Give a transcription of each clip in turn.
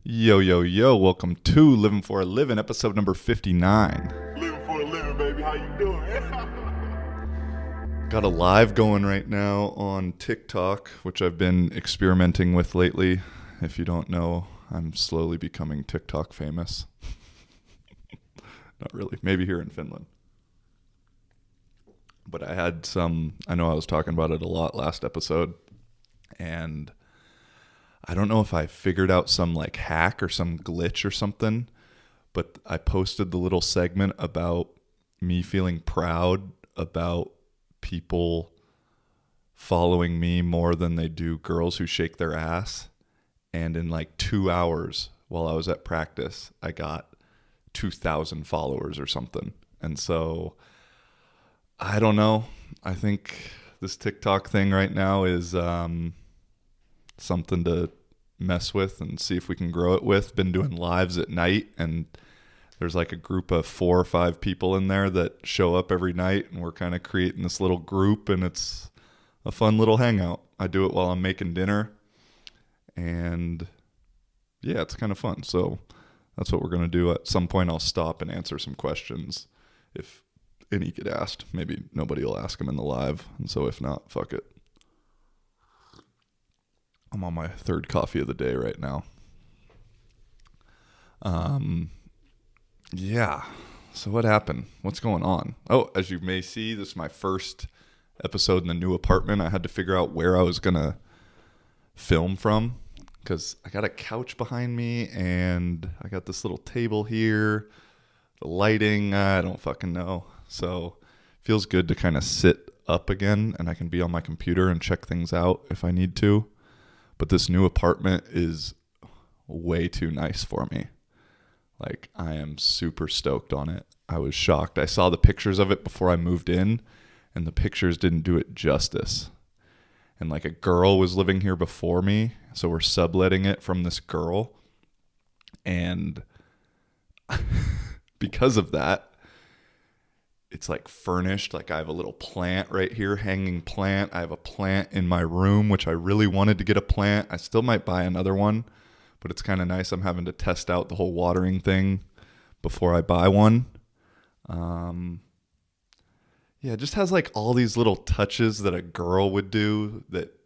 Yo, yo, yo, welcome to Living for a Living, episode number 59. Living for a living, baby. How you doing? Got a live going right now on TikTok, which I've been experimenting with lately. If you don't know, I'm slowly becoming TikTok famous. Not really, maybe here in Finland. But I know I was talking about it a lot last episode, and I don't know if I figured out some like hack or some glitch or something, but I posted the little segment about me feeling proud about people following me more than they do girls who shake their ass. And in like 2 hours while I was at practice, I got 2,000 followers or something. And so I don't know. I think this TikTok thing right now is something to mess with and see if we can grow it with. Been doing lives at night, and there's like a group of 4 or 5 people in there that show up every night, and we're kind of creating this little group, and it's a fun little hangout. I do it while I'm making dinner, and yeah, it's kind of fun. So that's what we're going to do. At some point I'll stop and answer some questions if any get asked. Maybe nobody will ask them in the live, and so if not, fuck it. I'm on my 3rd coffee of the day right now. Yeah. So what happened? What's going on? Oh, as you may see, this is my first episode in the new apartment. I had to figure out where I was going to film from because I got a couch behind me and I got this little table here. The lighting, I don't fucking know. So it feels good to kind of sit up again, and I can be on my computer and check things out if I need to. But this new apartment is way too nice for me. Like, I am super stoked on it. I was shocked. I saw the pictures of it before I moved in, and the pictures didn't do it justice. And like a girl was living here before me, so we're subletting it from this girl. And because of that, it's like furnished. Like, I have a little plant right here, hanging plant. I have a plant in my room, which I really wanted to get a plant. I still might buy another one, but it's kind of nice. I'm having to test out the whole watering thing before I buy one. Yeah, it just has like all these little touches that a girl would do that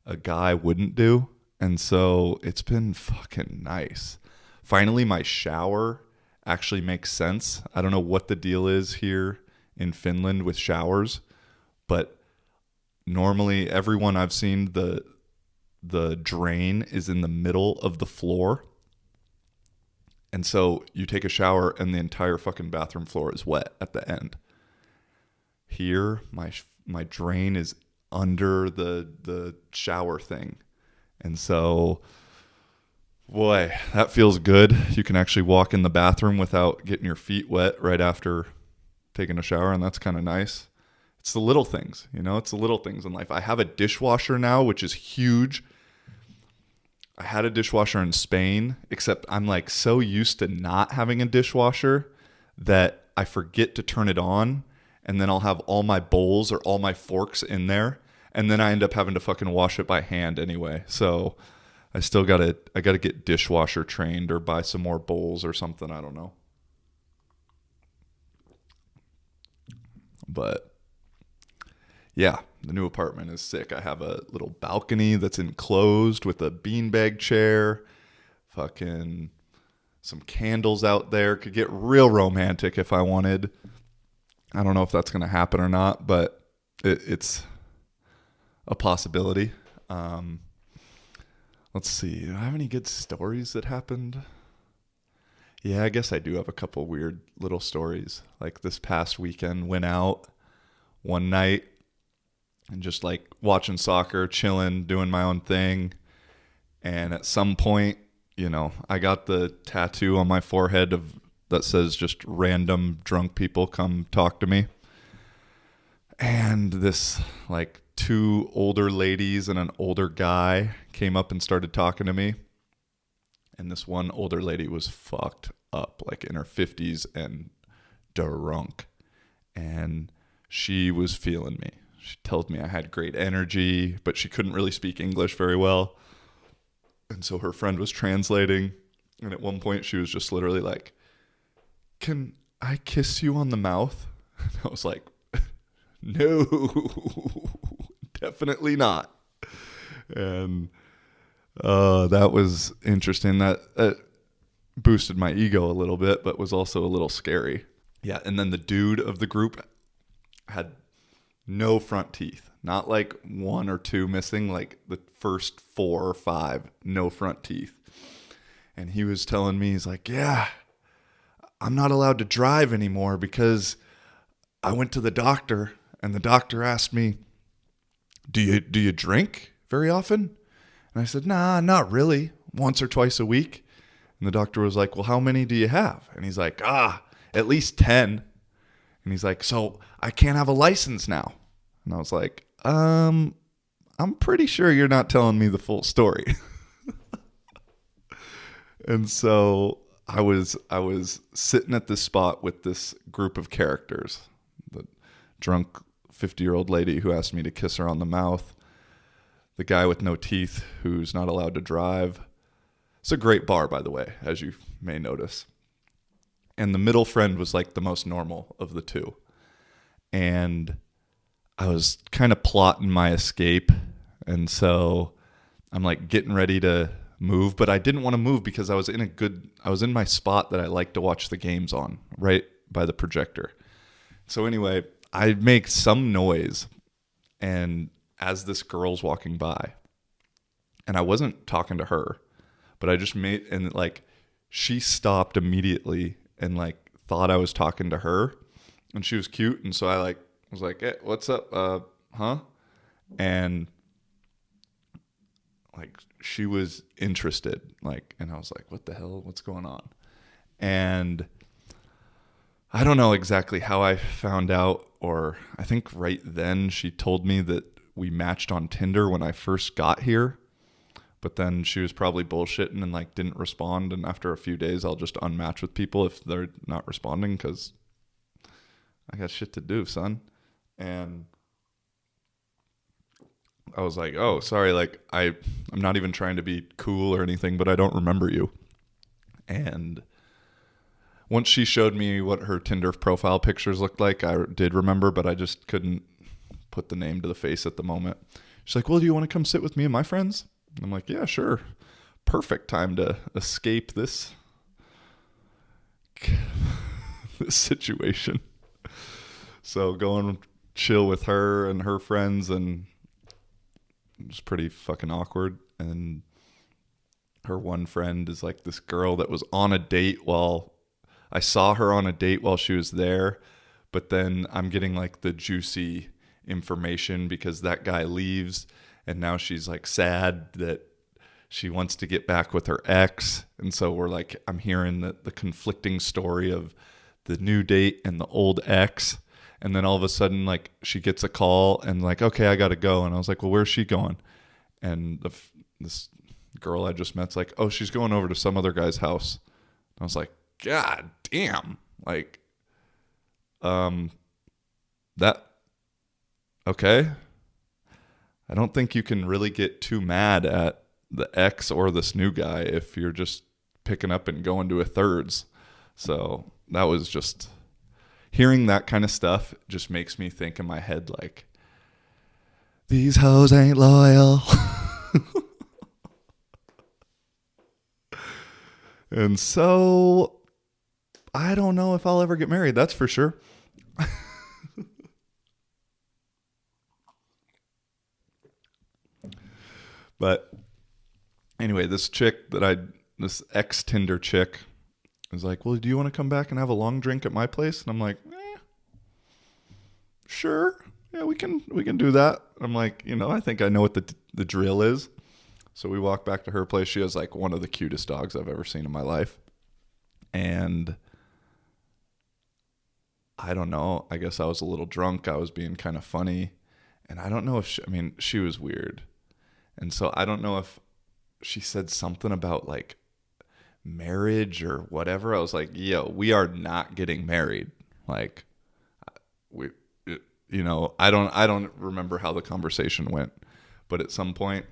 a guy wouldn't do. And so it's been fucking nice. Finally, my shower actually makes sense. I don't know what the deal is here in Finland with showers, but normally everyone I've seen, the drain is in the middle of the floor. And so you take a shower and the entire fucking bathroom floor is wet at the end. Here, my drain is under the shower thing. And so, boy, that feels good. You can actually walk in the bathroom without getting your feet wet right after taking a shower, and that's kind of nice. It's the little things, it's the little things in life. I have a dishwasher now, which is huge. I had a dishwasher in Spain, except I'm like so used to not having a dishwasher that I forget to turn it on, and then I'll have all my bowls or all my forks in there, and then I end up having to fucking wash it by hand anyway. So I gotta get dishwasher trained or buy some more bowls or something. I don't know. But yeah, the new apartment is sick. I have a little balcony that's enclosed with a beanbag chair. Fucking some candles out there. Could get real romantic if I wanted. I don't know if that's going to happen or not, but it's a possibility. Let's see. Do I have any good stories that happened? Yeah, I guess I do have a couple weird little stories. Like this past weekend, went out one night and just like watching soccer, chilling, doing my own thing. And at some point, I got the tattoo on my forehead that says just random drunk people come talk to me. And this like 2 older ladies and an older guy came up and started talking to me. And this one older lady was fucked up, like in her 50s and drunk. And she was feeling me. She told me I had great energy, but she couldn't really speak English very well. And so her friend was translating. And at one point she was just literally like, "Can I kiss you on the mouth?" And I was like, "No, definitely not." And that was interesting. That boosted my ego a little bit, but was also a little scary. Yeah, and then the dude of the group had no front teeth. Not like one or two missing, like the first 4 or 5, no front teeth. And he was telling me, he's like, "Yeah, I'm not allowed to drive anymore because I went to the doctor and the doctor asked me, do you drink very often?" And I said, "Nah, not really. Once or twice a week." And the doctor was like, "Well, how many do you have?" And he's like, "At least 10. And he's like, "So I can't have a license now." And I was like, I'm pretty sure you're not telling me the full story." And so I was sitting at this spot with this group of characters. The drunk 50-year-old lady who asked me to kiss her on the mouth. The guy with no teeth who's not allowed to drive. It's a great bar, by the way, as you may notice. And the middle friend was like the most normal of the two. And I was kind of plotting my escape. And so I'm like getting ready to move, but I didn't want to move because I was in my spot that I like to watch the games on, right by the projector. So anyway, I make some noise, and as this girl's walking by, and I wasn't talking to her, but I just made, and like she stopped immediately and like thought I was talking to her, and she was cute, and so I like was like, "Hey, what's up? Huh?" And like she was interested, like, and I was like, "What the hell? What's going on?" And I don't know exactly how I found out, or I think right then she told me that we matched on Tinder when I first got here, but then she was probably bullshitting and like didn't respond. And after a few days, I'll just unmatch with people if they're not responding because I got shit to do, son. And I was like, "Oh, sorry, like I'm not even trying to be cool or anything, but I don't remember you." And once she showed me what her Tinder profile pictures looked like, I did remember, but I just couldn't put the name to the face at the moment. She's like, "Well, do you want to come sit with me and my friends?" And I'm like, "Yeah, sure. Perfect time to escape this this situation." So go and chill with her and her friends, and it was pretty fucking awkward. And her one friend is like this girl that was on a date while I saw her on a date while she was there, but then I'm getting like the juicy information because that guy leaves, and now she's like sad that she wants to get back with her ex. And so we're like, I'm hearing the conflicting story of the new date and the old ex. And then all of a sudden, like, she gets a call and like, "Okay, I got to go." And I was like, "Well, where's she going?" And this girl I just met's like, "Oh, she's going over to some other guy's house." I was like, "God damn." Like, that, okay. I don't think you can really get too mad at the ex or this new guy if you're just picking up and going to a thirds. So that was just, hearing that kind of stuff just makes me think in my head like, these hoes ain't loyal. And so I don't know if I'll ever get married, that's for sure. But anyway, this ex Tinder chick is like, "Well, do you want to come back and have a long drink at my place?" And I'm like, "Sure. Yeah, we can do that." I'm like, I think I know what the drill is. So we walk back to her place. She has like one of the cutest dogs I've ever seen in my life. And I don't know, I guess I was a little drunk. I was being kind of funny. And I don't know if she was weird. And so I don't know if she said something about like marriage or whatever. I was like, "Yo, we are not getting married." Like, I don't remember how the conversation went, but at some point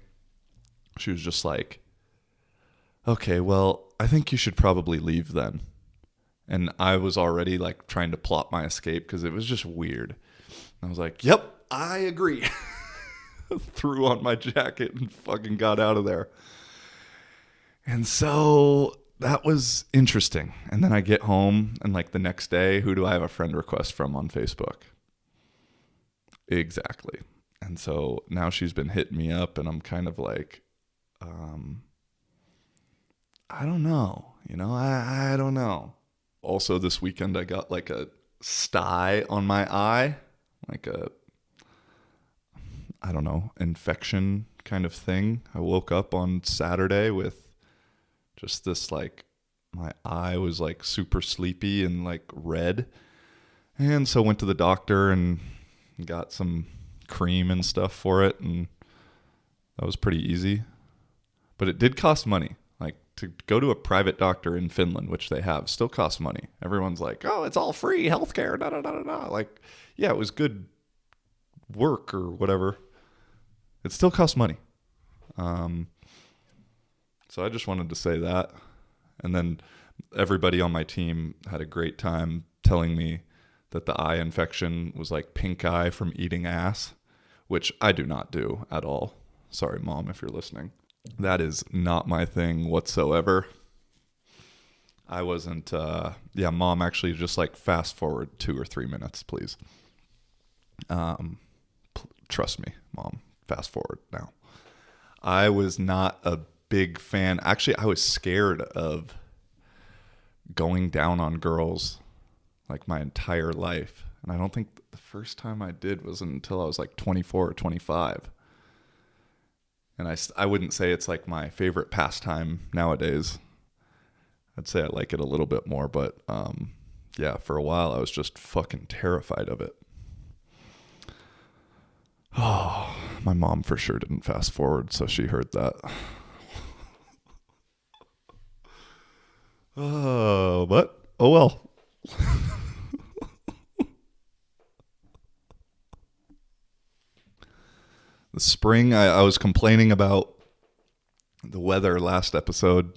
she was just like, "Okay, well, I think you should probably leave then. And I was already like trying to plot my escape because it was just weird. I was like, yep, I agree. Threw on my jacket and fucking got out of there. And so that was interesting. And then I get home and like the next day, who do I have a friend request from on Facebook? Exactly. And so now she's been hitting me up and I'm kind of like, I don't know. I don't know. Also this weekend I got like a sty on my eye, like I don't know, infection kind of thing. I woke up on Saturday with just this like, my eye was like super sleepy and like red. And so went to the doctor and got some cream and stuff for it. And that was pretty easy. But it did cost money. Like to go to a private doctor in Finland, which they have, still costs money. Everyone's like, oh, it's all free healthcare. Da, da, da, da, da. Like, yeah, it was good work or whatever. It still costs money. So I just wanted to say that. And then everybody on my team had a great time telling me that the eye infection was like pink eye from eating ass, which I do not do at all. Sorry, Mom, if you're listening. That is not my thing whatsoever. I wasn't, Mom, actually just like fast forward 2 or 3 minutes, please. Trust me, Mom, fast forward now. I was not a big fan. Actually, I was scared of going down on girls like my entire life. And I don't think the first time I did was until I was like 24 or 25. And I wouldn't say it's like my favorite pastime nowadays. I'd say I like it a little bit more, but for a while I was just fucking terrified of it. Oh, my mom for sure didn't fast forward, so she heard that. But oh well. The spring, I was complaining about the weather last episode,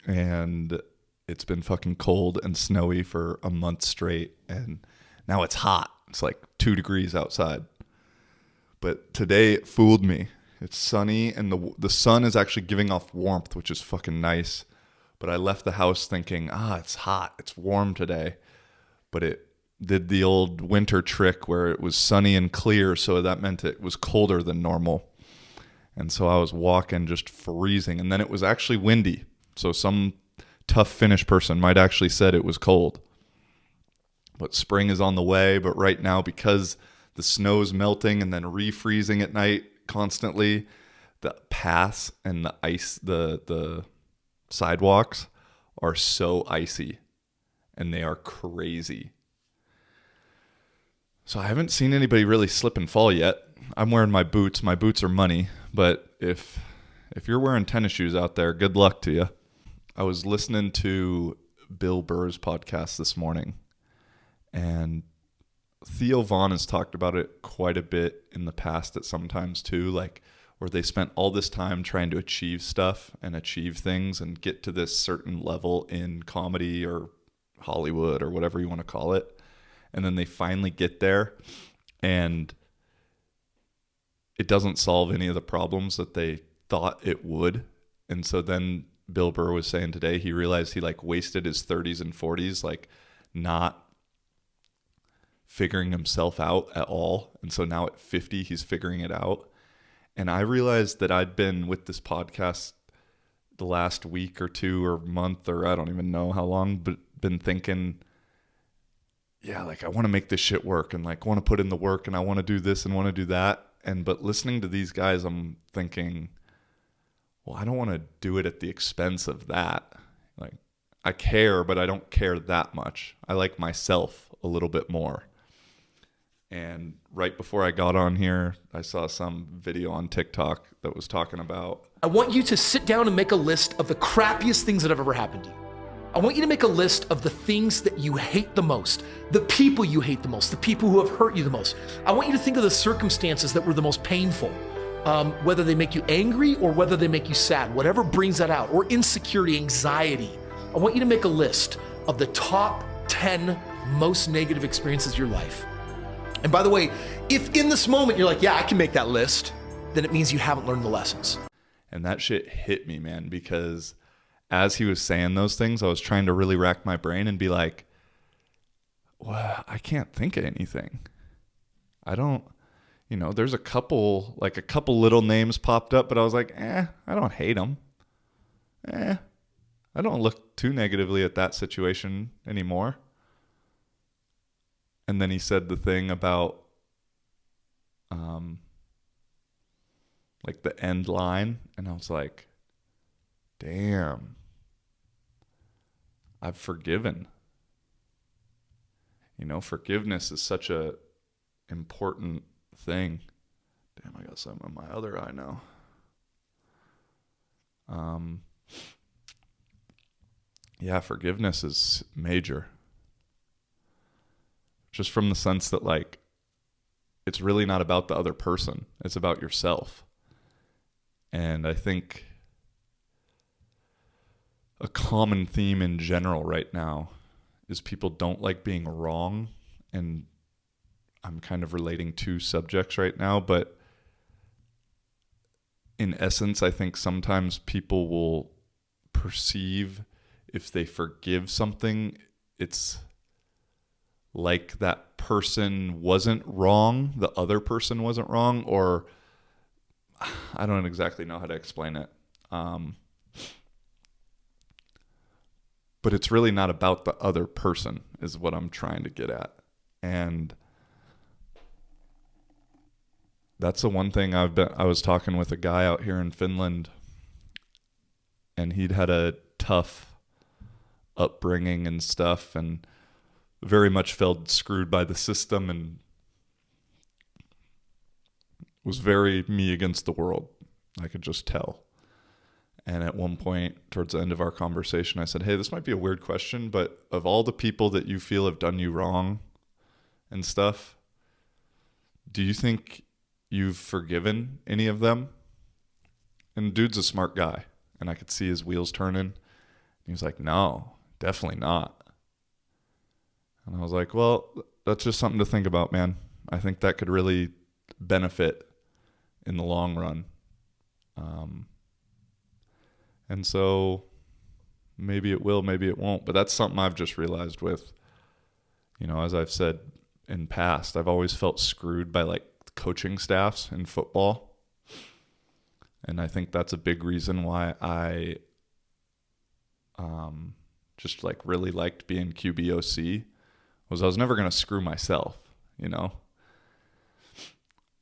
and it's been fucking cold and snowy for a month straight, and now it's hot. It's like 2 degrees outside. But today it fooled me. It's sunny, and the sun is actually giving off warmth, which is fucking nice. But I left the house thinking, it's hot, it's warm today. But it did the old winter trick where it was sunny and clear, so that meant it was colder than normal. And so I was walking just freezing, and then it was actually windy. So some tough Finnish person might actually said it was cold. But spring is on the way, but right now, because the snow's melting and then refreezing at night constantly, the paths and the ice, the sidewalks are so icy, and they are crazy. So I haven't seen anybody really slip and fall yet. I'm wearing my boots. My boots are money. But if you're wearing tennis shoes out there, good luck to you. I was listening to Bill Burr's podcast this morning. And Theo Vaughn has talked about it quite a bit in the past at sometimes too. Like where they spent all this time trying to achieve stuff and achieve things and get to this certain level in comedy or Hollywood or whatever you want to call it. And then they finally get there and it doesn't solve any of the problems that they thought it would. And so then Bill Burr was saying today, he realized he like wasted his 30s and 40s, like not figuring himself out at all. And so now at 50, he's figuring it out. And I realized that I'd been with this podcast the last week or two or month, or I don't even know how long, but been thinking, yeah, like I want to make this shit work and like want to put in the work and I want to do this and want to do that. But listening to these guys, I'm thinking, well, I don't want to do it at the expense of that. Like I care, but I don't care that much. I like myself a little bit more. And right before I got on here, I saw some video on TikTok that was talking about, I want you to sit down and make a list of the crappiest things that have ever happened to you. I want you to make a list of the things that you hate the most, the people you hate the most, the people who have hurt you the most. I want you to think of the circumstances that were the most painful. whether they make you angry or whether they make you sad, whatever brings that out, or insecurity, anxiety. I want you to make a list of the top 10 most negative experiences of your life. And by the way, if in this moment you're like, yeah, I can make that list, then it means you haven't learned the lessons. And that shit hit me, man, because as he was saying those things, I was trying to really rack my brain and be like, well, I can't think of anything. I don't, there's a couple little names popped up, but I was like, I don't hate them. I don't look too negatively at that situation anymore. And then he said the thing about like the end line, and I was like, damn, I've forgiven. Forgiveness is such a important thing. Damn, I got something in my other eye now. Yeah, forgiveness is major. Just from the sense that, like, it's really not about the other person. It's about yourself. And I think a common theme in general right now is people don't like being wrong. And I'm kind of relating two subjects right now, but in essence, I think sometimes people will perceive if they forgive something, it's like that person wasn't wrong, the other person wasn't wrong, or I don't exactly know how to explain it. But it's really not about the other person is what I'm trying to get at. And that's the one thing I was talking with a guy out here in Finland, and he'd had a tough upbringing and stuff, and very much felt screwed by the system, and was very me against the world. I could just tell. And at one point, towards the end of our conversation, I said, hey, this might be a weird question, but of all the people that you feel have done you wrong and stuff, do you think you've forgiven any of them? And the dude's a smart guy, and I could see his wheels turning. He was like, no, definitely not. And I was like, well, that's just something to think about, man. I think that could really benefit in the long run. And so maybe it will, maybe it won't. But that's something I've just realized with, as I've said in past, I've always felt screwed by like coaching staffs in football. And I think that's a big reason why I just like really liked being QBOC, was I was never going to screw myself,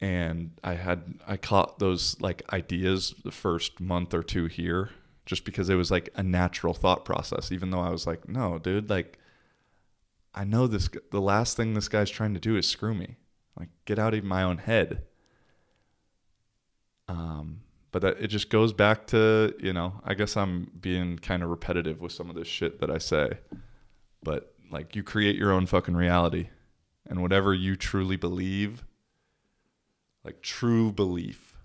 And I caught those like ideas the first month or two here, just because it was like a natural thought process, even though I was like, no, dude, like I know the last thing this guy's trying to do is screw me. Like, get out of my own head. But it just goes back to, I guess I'm being kind of repetitive with some of this shit that I say, but like you create your own fucking reality, and whatever you truly believe, like true belief,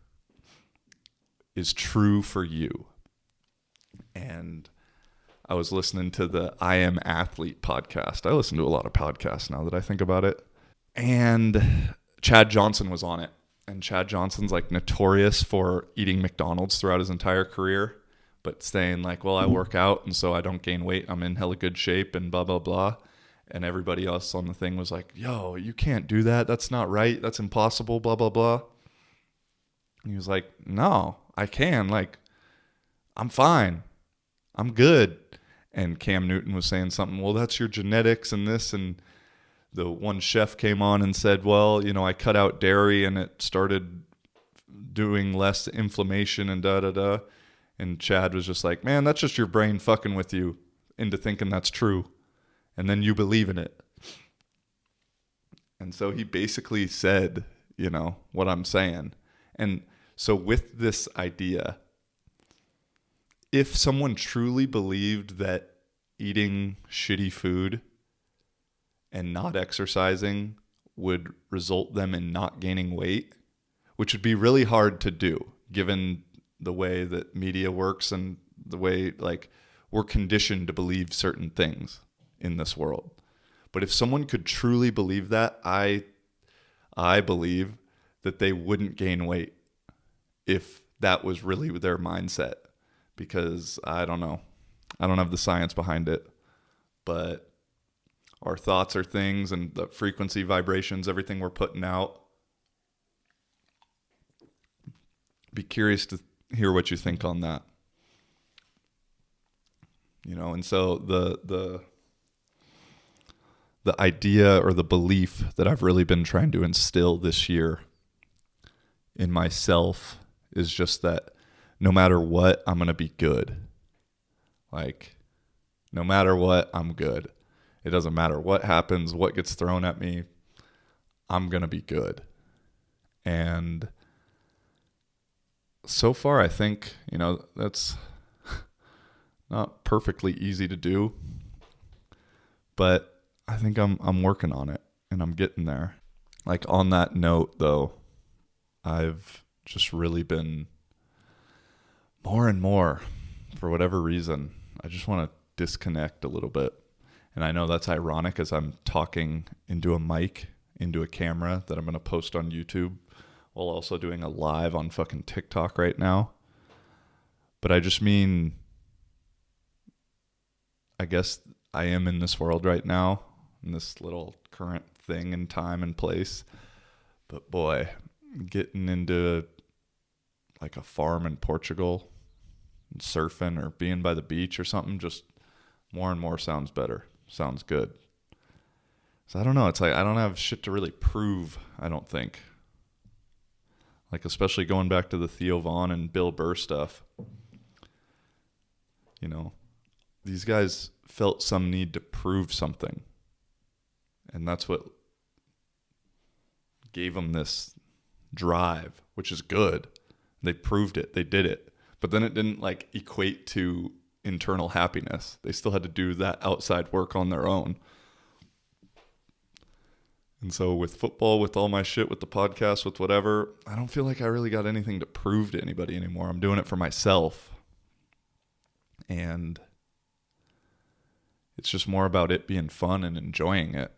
is true for you. And I was listening to the I Am Athlete podcast. I listen to a lot of podcasts now that I think about it. And Chad Johnson was on it. And Chad Johnson's like notorious for eating McDonald's throughout his entire career, but saying like, well, I work out and so I don't gain weight. I'm in hella good shape and blah, blah, blah. And everybody else on the thing was like, yo, you can't do that. That's not right. That's impossible, blah, blah, blah. And he was like, no, I can. Like, I'm fine. I'm good. And Cam Newton was saying something, well, that's your genetics and this. And the one chef came on and said, well, I cut out dairy and it started doing less inflammation and da-da-da. And Chad was just like, man, that's just your brain fucking with you into thinking that's true. And then you believe in it. And so he basically said, what I'm saying. And so with this idea, if someone truly believed that eating shitty food and not exercising would result them in not gaining weight, which would be really hard to do given the way that media works and the way like we're conditioned to believe certain things in this world. But if someone could truly believe that, I believe that they wouldn't gain weight if that was really their mindset, because I don't know. I don't have the science behind it, but our thoughts are things, and the frequency, vibrations, everything we're putting out. Be curious to hear what you think on that. You know, and so the idea or the belief that I've really been trying to instill this year in myself is just that no matter what, I'm going to be good. Like, no matter what, I'm good. It doesn't matter what happens, what gets thrown at me, I'm going to be good. And so far, I think, you know, that's not perfectly easy to do, but I think I'm working on it and I'm getting there. Like, on that note, though, I've just really been more and more, for whatever reason, I just want to disconnect a little bit. And I know that's ironic as I'm talking into a mic, into a camera that I'm going to post on YouTube, while also doing a live on fucking TikTok right now. But I just mean, I guess I am in this world right now, in this little current thing in time and place. But boy, getting into like a farm in Portugal and surfing or being by the beach or something, just more and more sounds better. Sounds good. So I don't know. It's like I don't have shit to really prove, I don't think. Like, especially going back to the Theo Von and Bill Burr stuff. You know, these guys felt some need to prove something. And that's what gave them this drive, which is good. They proved it. They did it. But then it didn't like equate to internal happiness. They still had to do that outside work on their own. And so with football, with all my shit, with the podcast, with whatever, I don't feel like I really got anything to prove to anybody anymore. I'm doing it for myself. And it's just more about it being fun and enjoying it.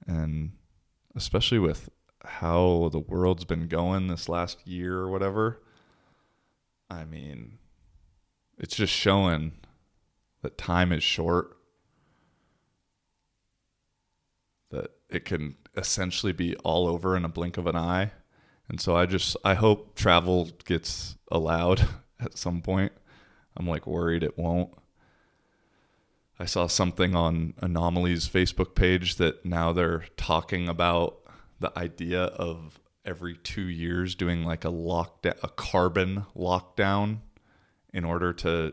And especially with how the world's been going this last year or whatever, I mean, it's just showing that time is short, that it can essentially be all over in a blink of an eye. And so I hope travel gets allowed at some point. I'm like worried it won't. I saw something on Anomaly's Facebook page that now they're talking about the idea of every 2 years doing like a carbon lockdown in order to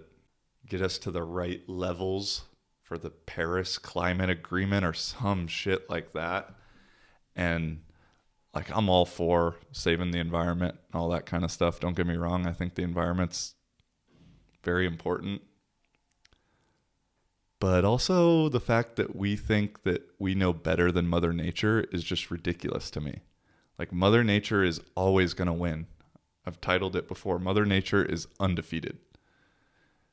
get us to the right levels for the Paris Climate Agreement or some shit like that. And like, I'm all for saving the environment and all that kind of stuff. Don't get me wrong. I think the environment's very important. But also the fact that we think that we know better than Mother Nature is just ridiculous to me. Like, Mother Nature is always going to win. I've titled it before, Mother Nature is undefeated.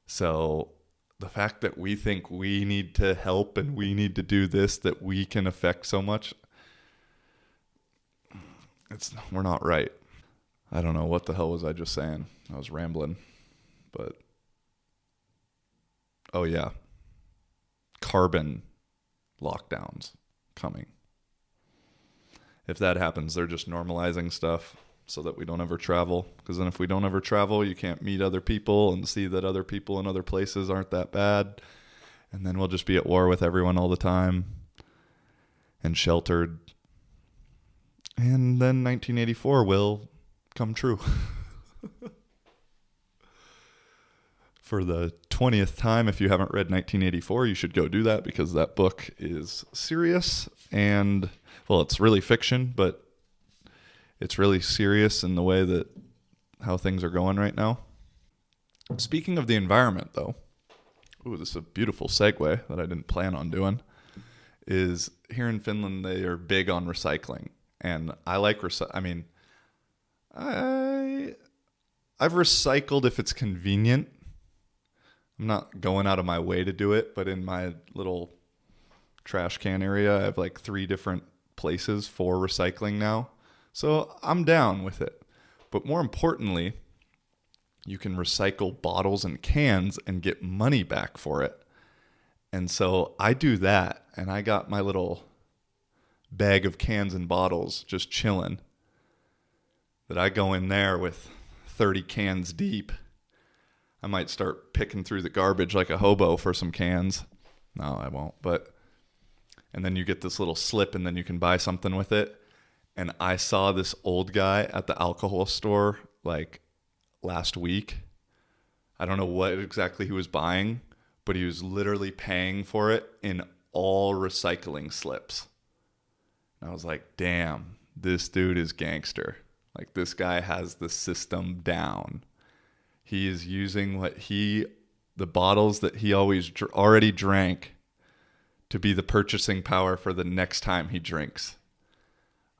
So the fact that we think we need to help and we need to do this, that we can affect so much, we're not right. I don't know, what the hell was I just saying? I was rambling. But, oh yeah. Carbon lockdowns coming. If that happens, they're just normalizing stuff so that we don't ever travel. Because then if we don't ever travel, you can't meet other people and see that other people in other places aren't that bad. And then we'll just be at war with everyone all the time and sheltered. And then 1984 will come true. For the 20th time, if you haven't read 1984, you should go do that, because that book is serious and, well, it's really fiction, but it's really serious in the way that how things are going right now. Speaking of the environment, though, this is a beautiful segue that I didn't plan on doing, is here in Finland, they are big on recycling, and I like I mean, I've recycled if it's convenient. I'm not going out of my way to do it, but in my little trash can area, I have like 3 different places for recycling now. So I'm down with it. But more importantly, you can recycle bottles and cans and get money back for it. And so I do that, and I got my little bag of cans and bottles just chilling that I go in there with 30 cans deep. I might start picking through the garbage like a hobo for some cans. No, I won't. And then you get this little slip, and then you can buy something with it. And I saw this old guy at the alcohol store like last week. I don't know what exactly he was buying, but he was literally paying for it in all recycling slips. And I was like, damn, this dude is gangster. Like, this guy has the system down. He is using the bottles that he always already drank to be the purchasing power for the next time he drinks.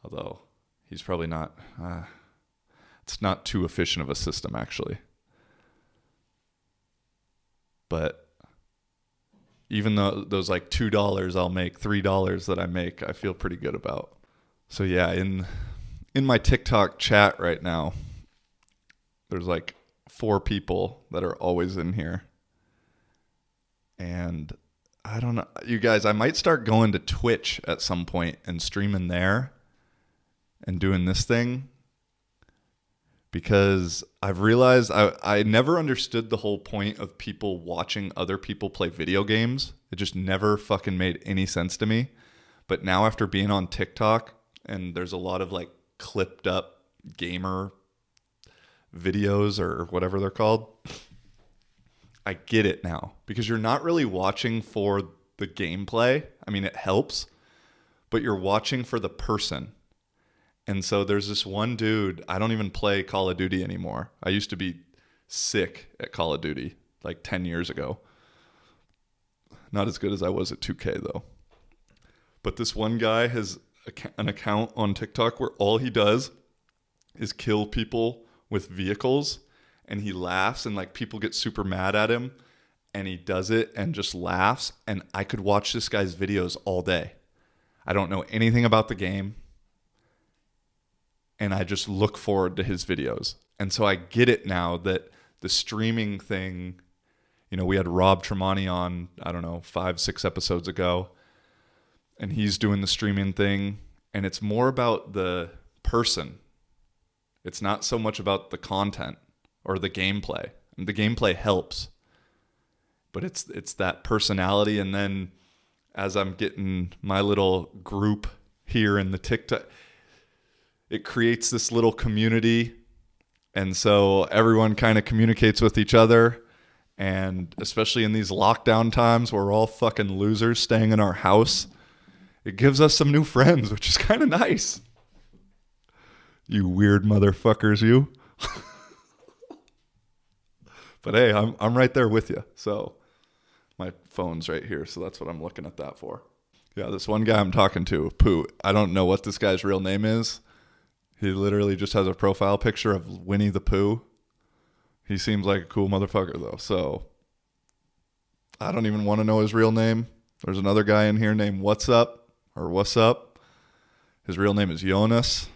Although he's probably not, it's not too efficient of a system, actually. But even though those like $2 I'll make, $3 that I make, I feel pretty good about. So yeah, in my TikTok chat right now, there's like 4 people that are always in here. And I don't know, you guys, I might start going to Twitch at some point and streaming there and doing this thing, because I've realized I never understood the whole point of people watching other people play video games. It just never fucking made any sense to me. But now, after being on TikTok, and there's a lot of like clipped up gamer videos or whatever they're called, I get it now, because you're not really watching for the gameplay. I mean, it helps, but you're watching for the person. And so there's this one dude, I don't even play Call of Duty anymore. I used to be sick at Call of Duty like 10 years ago. Not as good as I was at 2K though. But this one guy has an account on TikTok where all he does is kill people with vehicles, and he laughs, and like people get super mad at him, and he does it and just laughs. And I could watch this guy's videos all day. I don't know anything about the game, and I just look forward to his videos. And so I get it now that the streaming thing, you know, we had Rob Tremonti on, I don't know, 5-6 episodes ago, and he's doing the streaming thing, and it's more about the person. It's not so much about the content or the gameplay. And the gameplay helps, but it's that personality. And then as I'm getting my little group here in the TikTok, it creates this little community. And so everyone kind of communicates with each other. And especially in these lockdown times where we're all fucking losers staying in our house, it gives us some new friends, which is kind of nice. You weird motherfuckers, you. But hey, I'm right there with you. So my phone's right here, so that's what I'm looking at that for. Yeah, this one guy I'm talking to, Pooh, I don't know what this guy's real name is. He literally just has a profile picture of Winnie the Pooh. He seems like a cool motherfucker, though. So I don't even want to know his real name. There's another guy in here named What's Up. His real name is Jonas.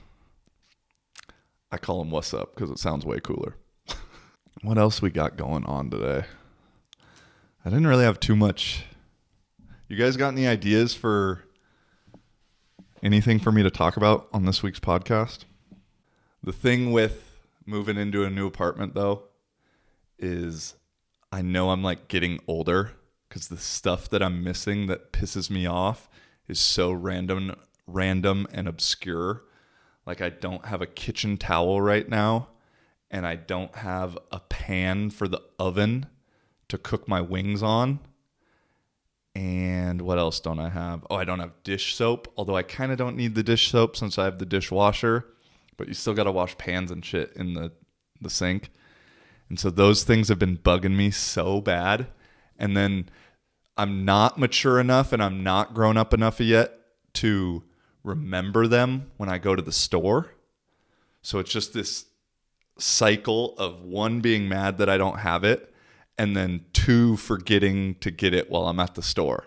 I call him What's Up because it sounds way cooler. What else we got going on today? I didn't really have too much. You guys got any ideas for anything for me to talk about on this week's podcast? The thing with moving into a new apartment, though, is I know I'm like getting older, because the stuff that I'm missing that pisses me off is so random and obscure. Like, I don't have a kitchen towel right now, and I don't have a pan for the oven to cook my wings on. And what else don't I have? Oh, I don't have dish soap, although I kind of don't need the dish soap since I have the dishwasher, but you still got to wash pans and shit in the sink. And so those things have been bugging me so bad. And then I'm not mature enough and I'm not grown up enough yet to remember them when I go to the store. So it's just this cycle of one, being mad that I don't have it, and then two, forgetting to get it while I'm at the store.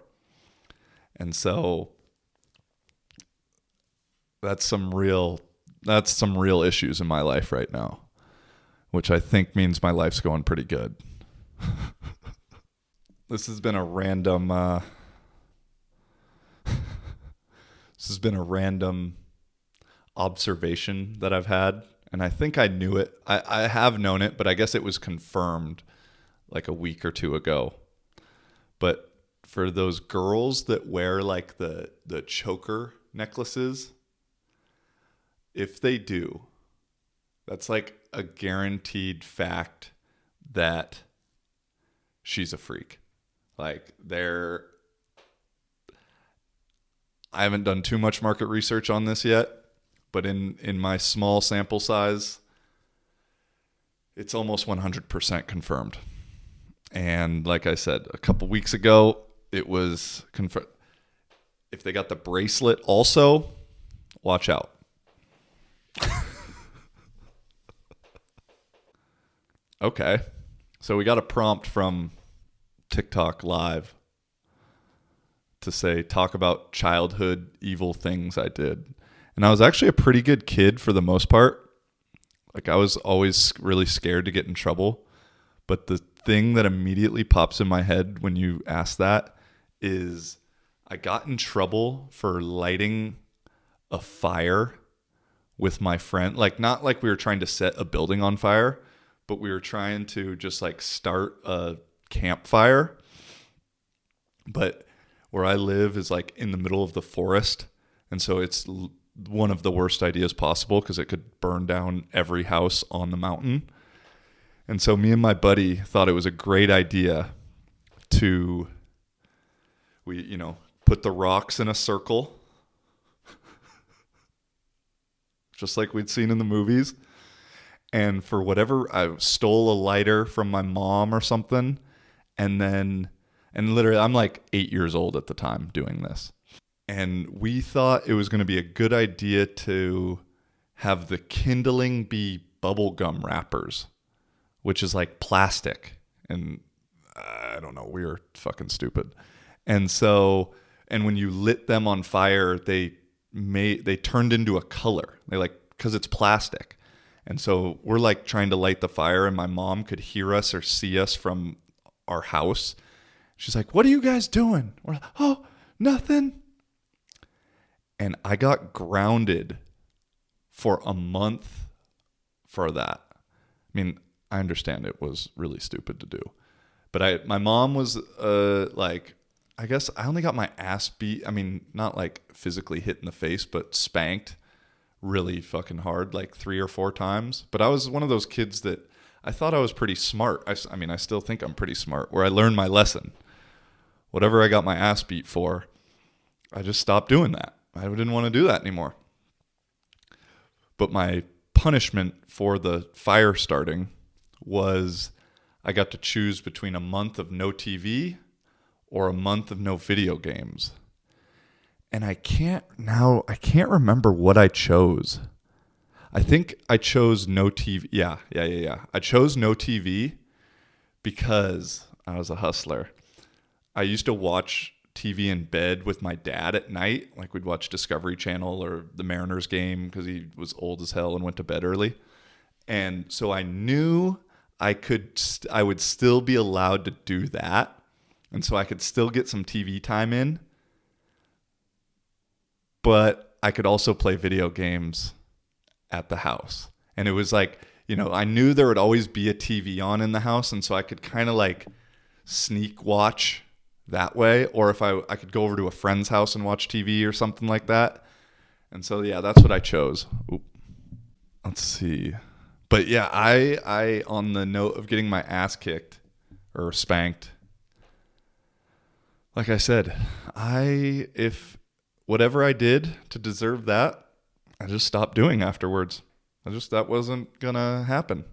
And so that's some real issues in my life right now, which I think means my life's going pretty good. This has been a random observation that I've had, and I think I knew it. I have known it, but I guess it was confirmed like a week or two ago. But for those girls that wear like the choker necklaces, if they do, that's like a guaranteed fact that she's a freak. Like I haven't done too much market research on this yet, but in my small sample size, it's almost 100% confirmed. And like I said, a couple weeks ago, it was confirmed. If they got the bracelet also, watch out. Okay. So we got a prompt from TikTok Live to say, talk about childhood evil things I did. And I was actually a pretty good kid for the most part. Like, I was always really scared to get in trouble. But the thing that immediately pops in my head when you ask that is I got in trouble for lighting a fire with my friend. Like, not like we were trying to set a building on fire, but we were trying to just like start a campfire. But where I live is like in the middle of the forest. And so it's one of the worst ideas possible because it could burn down every house on the mountain. And so me and my buddy thought it was a great idea to, put the rocks in a circle, just like we'd seen in the movies. And for whatever, I stole a lighter from my mom or something. And literally, I'm like 8 years old at the time doing this. And we thought it was going to be a good idea to have the kindling be bubblegum wrappers, which is like plastic. And I don't know, we were fucking stupid. And so, and when you lit them on fire, they turned into a color. Because it's plastic. And so we're like trying to light the fire, and my mom could hear us or see us from our house. She's like, "What are you guys doing?" We're like, "Oh, nothing." And I got grounded for a month for that. I mean, I understand it was really stupid to do. But my mom was I guess I only got my ass beat. I mean, not like physically hit in the face, but spanked really fucking hard, like 3 or 4 times. But I was one of those kids that I thought I was pretty smart. I mean, I still think I'm pretty smart, where I learned my lesson. Whatever I got my ass beat for, I just stopped doing that. I didn't want to do that anymore. But my punishment for the fire starting was I got to choose between a month of no TV or a month of no video games. And I can't remember what I chose. I think I chose no TV. Yeah. I chose no TV because I was a hustler. I used to watch TV in bed with my dad at night. Like, we'd watch Discovery Channel or the Mariners game because he was old as hell and went to bed early. And so I knew I would still be allowed to do that. And so I could still get some TV time in. But I could also play video games at the house. And it was like, I knew there would always be a TV on in the house. And so I could kind of like sneak watch that way. Or if I could go over to a friend's house and watch TV or something like that. And so, yeah, that's what I chose. Oop. Let's see. But yeah, I on the note of getting my ass kicked or spanked, like I said, if whatever I did to deserve that, I just stopped doing afterwards. That wasn't going to happen.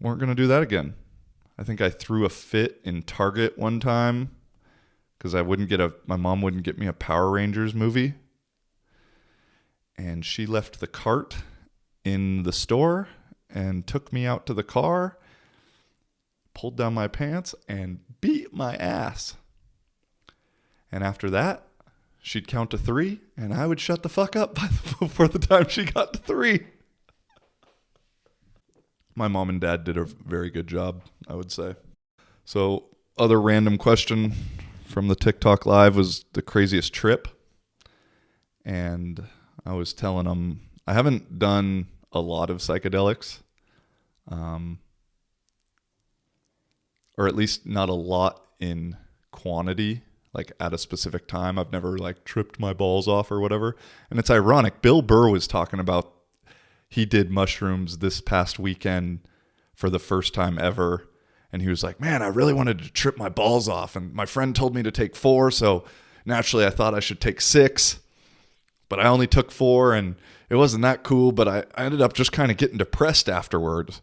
Weren't going to do that again. I think I threw a fit in Target one time because my mom wouldn't get me a Power Rangers movie. And she left the cart in the store and took me out to the car, pulled down my pants, and beat my ass. And after that, she'd count to 3, and I would shut the fuck up before the time she got to 3. My mom and dad did a very good job, I would say. So, other random question from the TikTok live was the craziest trip. And I was telling them I haven't done a lot of psychedelics, or at least not a lot in quantity, like at a specific time. I've never like tripped my balls off or whatever. And it's ironic. Bill Burr was talking about he did mushrooms this past weekend for the first time ever. And he was like, man, I really wanted to trip my balls off. And my friend told me to take 4. So naturally I thought I should take 6. But I only took 4 and it wasn't that cool. But I ended up just kind of getting depressed afterwards.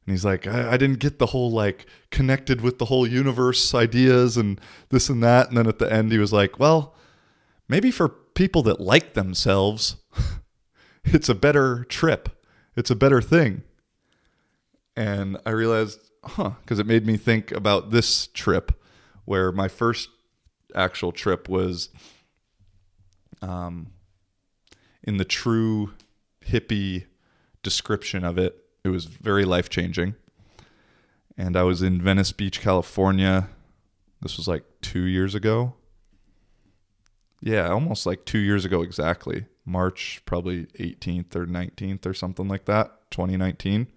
And he's like, I didn't get the whole like connected with the whole universe ideas and this and that. And then at the end he was like, well, maybe for people that like themselves, it's a better trip. It's a better thing. And I realized, because it made me think about this trip where my first actual trip was in the true hippie description of it. It was very life-changing. And I was in Venice Beach, California. This was like 2 years ago. Yeah, almost like 2 years ago exactly. March probably 18th or 19th or something like that, 2019.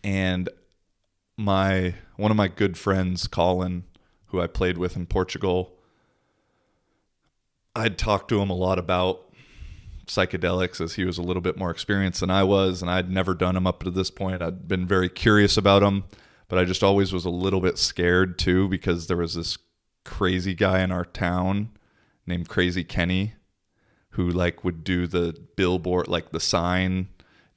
And one of my good friends, Colin, who I played with in Portugal, I'd talked to him a lot about psychedelics as he was a little bit more experienced than I was, and I'd never done them up to this point. I'd been very curious about them, but I just always was a little bit scared too, because there was this crazy guy in our town named Crazy Kenny who like would do the billboard, like the sign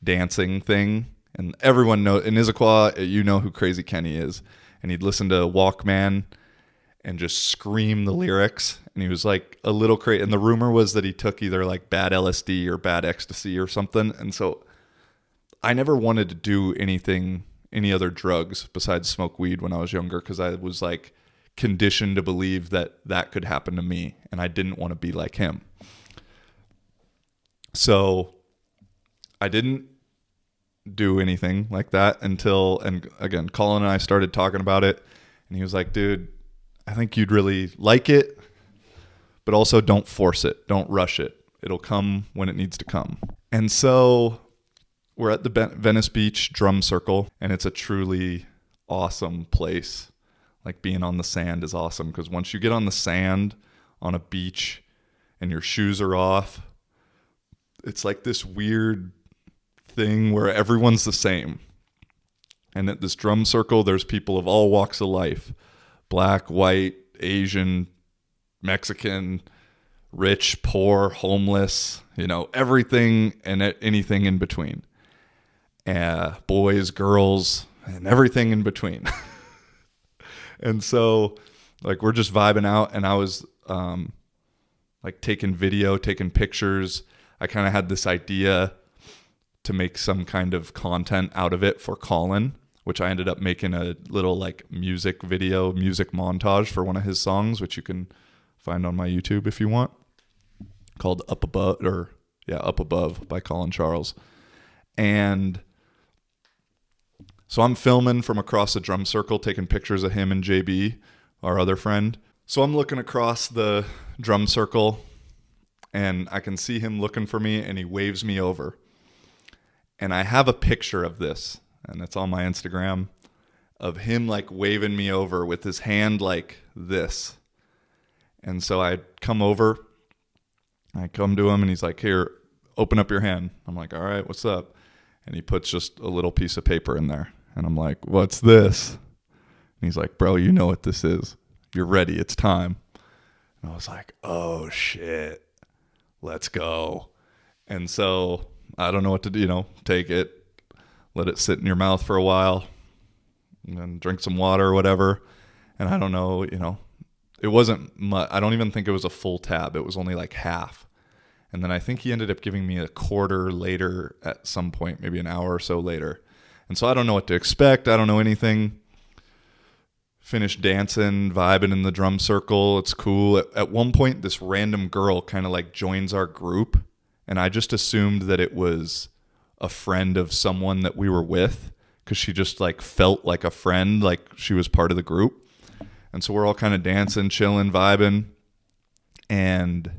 dancing thing. And everyone knows in Issaquah, you know who Crazy Kenny is. And he'd listen to Walkman and just scream the lyrics. And he was like a little crazy. And the rumor was that he took either like bad LSD or bad ecstasy or something. And so I never wanted to do any other drugs besides smoke weed when I was younger, because I was like conditioned to believe that could happen to me. And I didn't want to be like him. So I didn't do anything like that until, and again, Colin and I started talking about it, and he was like, dude, I think you'd really like it, but also don't force it. Don't rush it. It'll come when it needs to come. And so we're at the Venice Beach Drum Circle, and it's a truly awesome place. Like being on the sand is awesome, because once you get on the sand on a beach and your shoes are off, it's like this weird thing where everyone's the same. And at this drum circle, there's people of all walks of life. Black, white, Asian, Mexican, rich, poor, homeless, everything and anything in between. Boys, girls, and everything in between. And so like we're just vibing out, and I was like taking video, taking pictures. I kind of had this idea to make some kind of content out of it for Colin, which I ended up making a little like music montage for one of his songs, which you can find on my YouTube if you want, called Up Above by Colin Charles. And so I'm filming from across the drum circle, taking pictures of him and JB, our other friend. So I'm looking across the drum circle, and I can see him looking for me, and he waves me over. And I have a picture of this, and it's on my Instagram, of him like waving me over with his hand like this. And so I come over, I come to him, and he's like, here, open up your hand. I'm like, all right, what's up? And he puts just a little piece of paper in there. And I'm like, what's this? And he's like, bro, you know what this is. You're ready. It's time. And I was like, oh shit, let's go. And so I don't know what to do, take it, let it sit in your mouth for a while, and then drink some water or whatever. And I don't know, it wasn't much. I don't even think it was a full tab. It was only like half. And then I think he ended up giving me a quarter later at some point, maybe an hour or so later. And so I don't know what to expect. I don't know anything. Finished dancing, vibing in the drum circle. It's cool. At one point, this random girl kind of like joins our group. And I just assumed that it was a friend of someone that we were with, because she just like felt like a friend, like she was part of the group. And so we're all kind of dancing, chilling, vibing. And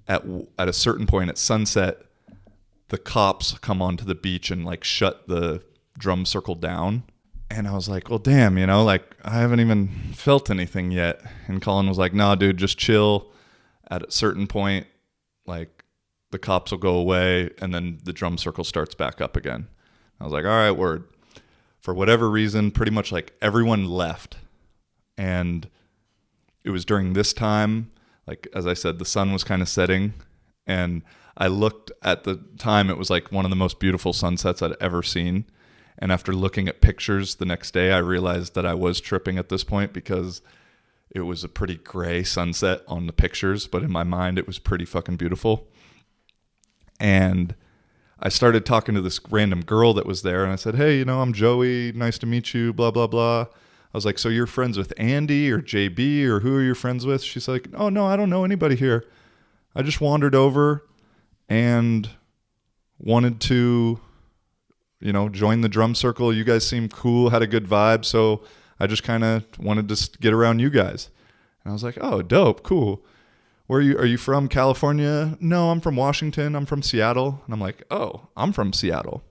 at a certain point at sunset, the cops come onto the beach and like shut the drum circle down. And I was like, well, damn, like I haven't even felt anything yet. And Colin was like, nah, dude, just chill. At a certain point, like the cops will go away and then the drum circle starts back up again. I was like, all right, word. For whatever reason, pretty much like everyone left. And it was during this time, like, as I said, the sun was kind of setting, and I looked at the time, it was like one of the most beautiful sunsets I'd ever seen. And after looking at pictures the next day, I realized that I was tripping at this point, because it was a pretty gray sunset on the pictures, but in my mind, it was pretty fucking beautiful. And I started talking to this random girl that was there, and I said, hey, I'm Joey, nice to meet you, blah, blah, blah. I was like, so you're friends with Andy or JB, or who are you friends with? She's like, oh, no, I don't know anybody here. I just wandered over and wanted to, join the drum circle. You guys seem cool, had a good vibe, so I just kind of wanted to get around you guys. And I was like, oh, dope, cool. Where are you from? California? No, I'm from Washington. I'm from Seattle. And I'm like, oh, I'm from Seattle.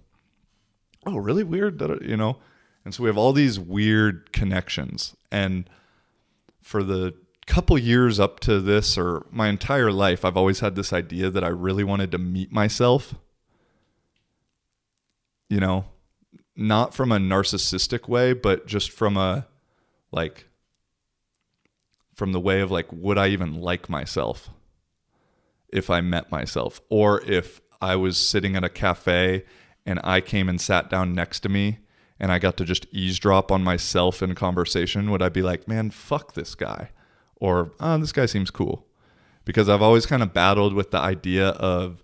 Oh, really weird that, And so we have all these weird connections. And for the couple years up to this, or my entire life, I've always had this idea that I really wanted to meet myself. Not from a narcissistic way, but just from the way of like, would I even like myself if I met myself? Or if I was sitting at a cafe and I came and sat down next to me and I got to just eavesdrop on myself in conversation, would I be like, man, fuck this guy? Or, oh, this guy seems cool? Because I've always kind of battled with the idea of,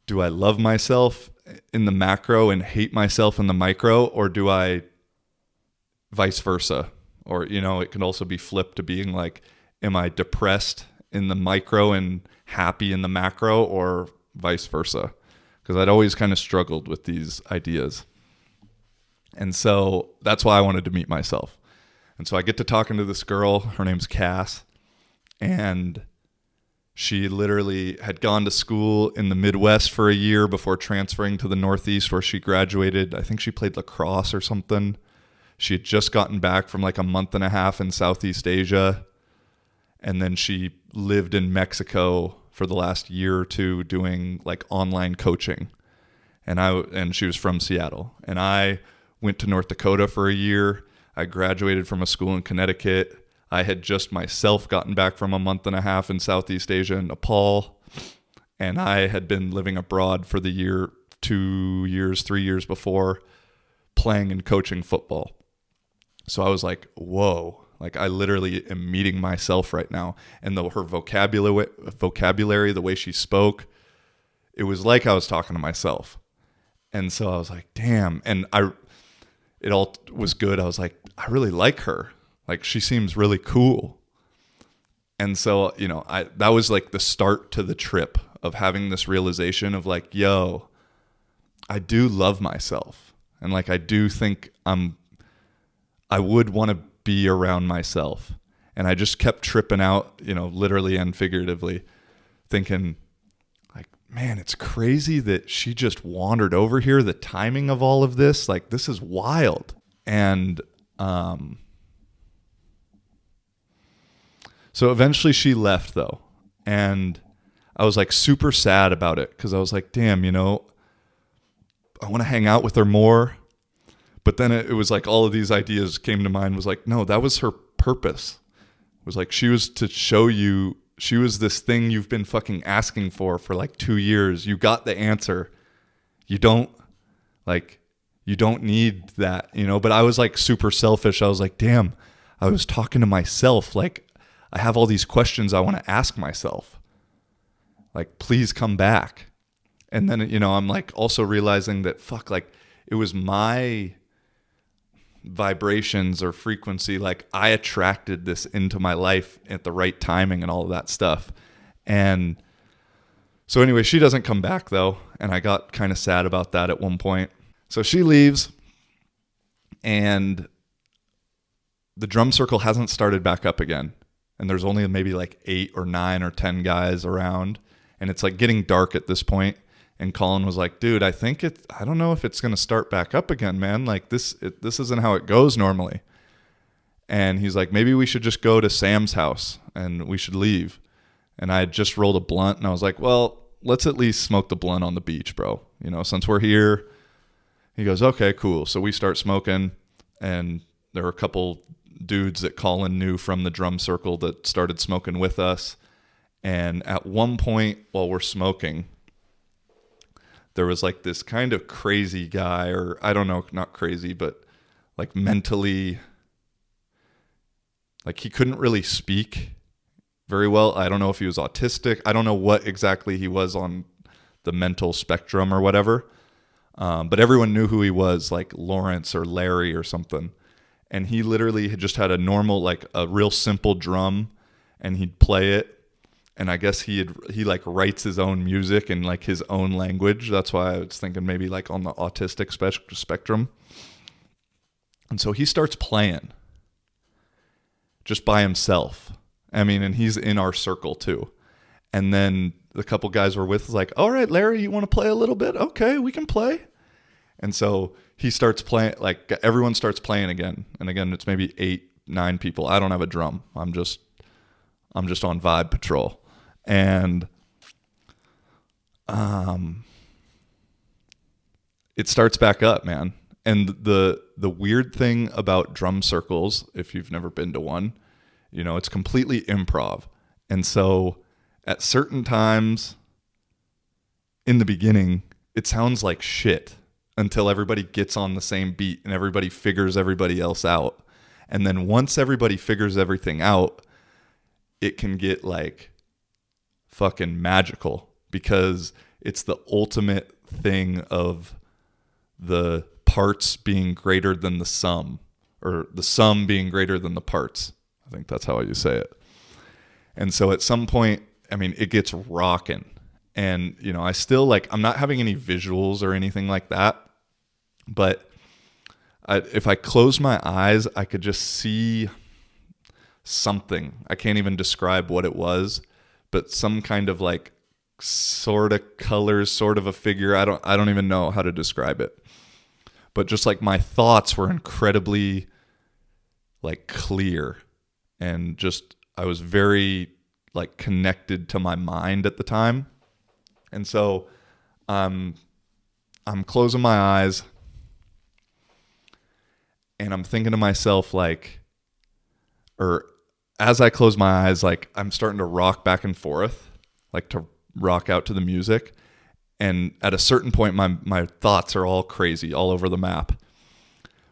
do I love myself in the macro and hate myself in the micro? Or do I vice versa? Or, it can also be flipped to being like, am I depressed in the micro and happy in the macro, or vice versa? Because I'd always kind of struggled with these ideas. And so that's why I wanted to meet myself. And so I get to talking to this girl. Her name's Cass. And she literally had gone to school in the Midwest for a year before transferring to the Northeast, where she graduated. I think she played lacrosse or something. She had just gotten back from like a month and a half in Southeast Asia. And then she lived in Mexico for the last year or two doing like online coaching. And she was from Seattle. And I went to North Dakota for a year. I graduated from a school in Connecticut. I had just myself gotten back from a month and a half in Southeast Asia and Nepal. And I had been living abroad for the year, 2 years, 3 years before, playing and coaching football. So I was like, whoa, like I literally am meeting myself right now. And her vocabulary, the way she spoke, it was like I was talking to myself. And so I was like, damn. And it all was good. I was like, I really like her. Like, she seems really cool. And so, that was like the start to the trip of having this realization of like, yo, I do love myself. And like, I do think I would want to be around myself. And I just kept tripping out, literally and figuratively, thinking like, man, it's crazy that she just wandered over here. The timing of all of this, like, this is wild. And, so eventually she left though. And I was like super sad about it, because I was like, damn, I want to hang out with her more. But then it was like all of these ideas came to mind, was like, no, that was her purpose. It was like, she was to show you, she was this thing you've been fucking asking for like 2 years. You got the answer. You don't You don't need that, you know? But I was like super selfish. I was like, damn, I was talking to myself. Like, I have all these questions I want to ask myself. Like, please come back. And then, you know, I'm like also realizing that, fuck, like, it was my vibrations or frequency. Like, I attracted this into my life at the right timing and all of that stuff. And so anyway, she doesn't come back though. And I got kind of sad about that at one point. So she leaves, and the drum circle hasn't started back up again. And there's only maybe like 8 or 9 or 10 guys around. And it's like getting dark at this point. And Colin was like, dude, I don't know if it's going to start back up again, man. Like this isn't how it goes normally. And he's like, maybe we should just go to Sam's house and we should leave. And I had just rolled a blunt, and I was like, well, let's at least smoke the blunt on the beach, bro. You know, since we're here. He goes, okay, cool. So we start smoking, and there were a couple dudes that Colin knew from the drum circle that started smoking with us. And at one point while we're smoking, there was like this kind of crazy guy, or I don't know, not crazy, but like mentally, like he couldn't really speak very well. I don't know if he was autistic. I don't know what exactly he was on the mental spectrum or whatever. But everyone knew who he was, like Lawrence or Larry or something. And he literally had just had a normal, like a real simple drum, and he'd play it. And I guess he like writes his own music in like his own language. That's why I was thinking maybe like on the autistic spectrum. And so he starts playing just by himself. I mean, and he's in our circle too. And then the couple guys we're with was like, all right, Larry, you want to play a little bit? Okay, we can play. And so he starts playing, like everyone starts playing again. And again, it's maybe 8, 9 people. I don't have a drum. I'm just on vibe patrol. And it starts back up, man. And the weird thing about drum circles, if you've never been to one, you know, it's completely improv. And so at certain times in the beginning, it sounds like shit until everybody gets on the same beat and everybody figures everybody else out. And then once everybody figures everything out, it can get like fucking magical, because it's the ultimate thing of the parts being greater than the sum, or the sum being greater than the parts. I think that's how you say it. And so at some point, I mean, it gets rocking. And, you know, I still like, I'm not having any visuals or anything like that, but if I close my eyes, I could just see something. I can't even describe what it was, but some kind of like sort of colors, sort of a figure. I don't even know how to describe it. But just like my thoughts were incredibly like clear, and just I was very like connected to my mind at the time. And so I'm closing my eyes, and I'm thinking to myself like, or as I close my eyes, like I'm starting to rock back and forth, like to rock out to the music. And at a certain point, my thoughts are all crazy, all over the map.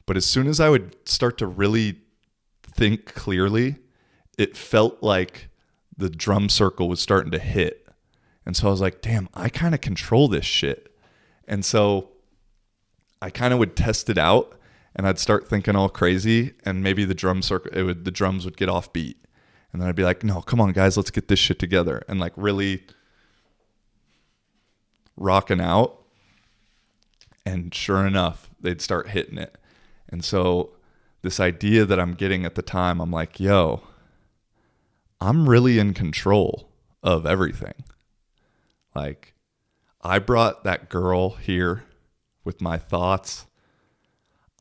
But as soon as I would start to really think clearly, it felt like the drum circle was starting to hit. And so I was like, damn, I kind of control this shit. And so I kind of would test it out, and I'd start thinking all crazy, and maybe the drums would get off beat. And then I'd be like, no, come on guys, let's get this shit together. And like really rocking out. And sure enough, they'd start hitting it. And so this idea that I'm getting at the time, I'm like, yo, I'm really in control of everything. Like, I brought that girl here with my thoughts.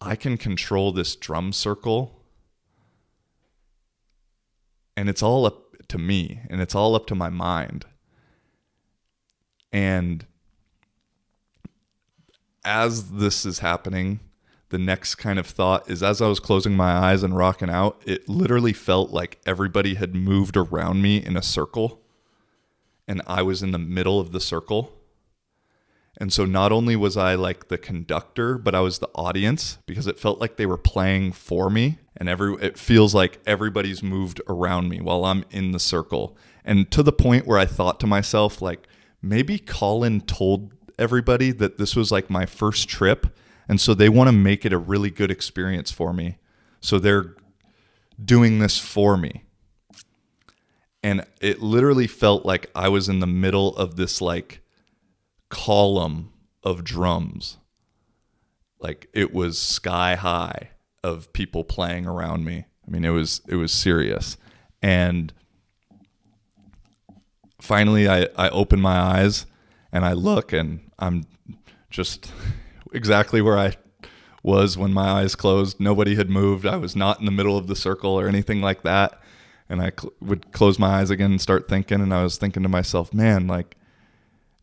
I can control this drum circle. And it's all up to me, and it's all up to my mind. And as this is happening, the next kind of thought is, as I was closing my eyes and rocking out, it literally felt like everybody had moved around me in a circle, and I was in the middle of the circle. And so not only was I like the conductor, but I was the audience because it felt like they were playing for me. And it feels like everybody's moved around me while I'm in the circle. And to the point where I thought to myself, like, maybe Colin told everybody that this was like my first trip. And so they want to make it a really good experience for me. So they're doing this for me. And it literally felt like I was in the middle of this like column of drums. Like it was sky high of people playing around me. I mean, it was serious. And finally I open my eyes and I look and I'm just exactly where I was when my eyes closed. Nobody had moved. I was not in the middle of the circle or anything like that. And I would close my eyes again and start thinking. And I was thinking to myself, man, like,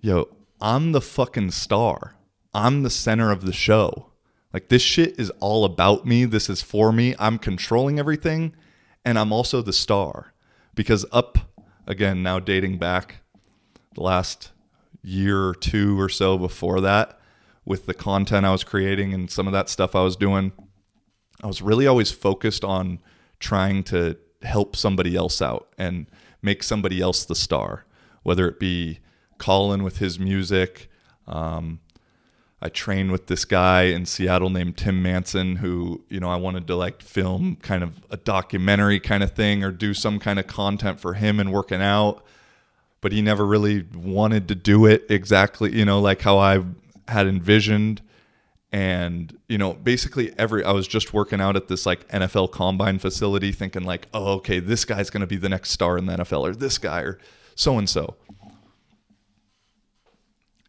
yo, I'm the fucking star. I'm the center of the show. Like, this shit is all about me. This is for me. I'm controlling everything. And I'm also the star. Because again, now dating back the last year or two or so before that, with the content I was creating and some of that stuff I was doing, I was really always focused on trying to help somebody else out and make somebody else the star, whether it be Colin with his music. I trained with this guy in Seattle named Tim Manson who, I wanted to like film kind of a documentary kind of thing or do some kind of content for him and working out, but he never really wanted to do it exactly, like how I had envisioned. And, basically I was just working out at this like NFL combine facility thinking like, oh, okay, this guy's going to be the next star in the NFL or this guy or so-and-so.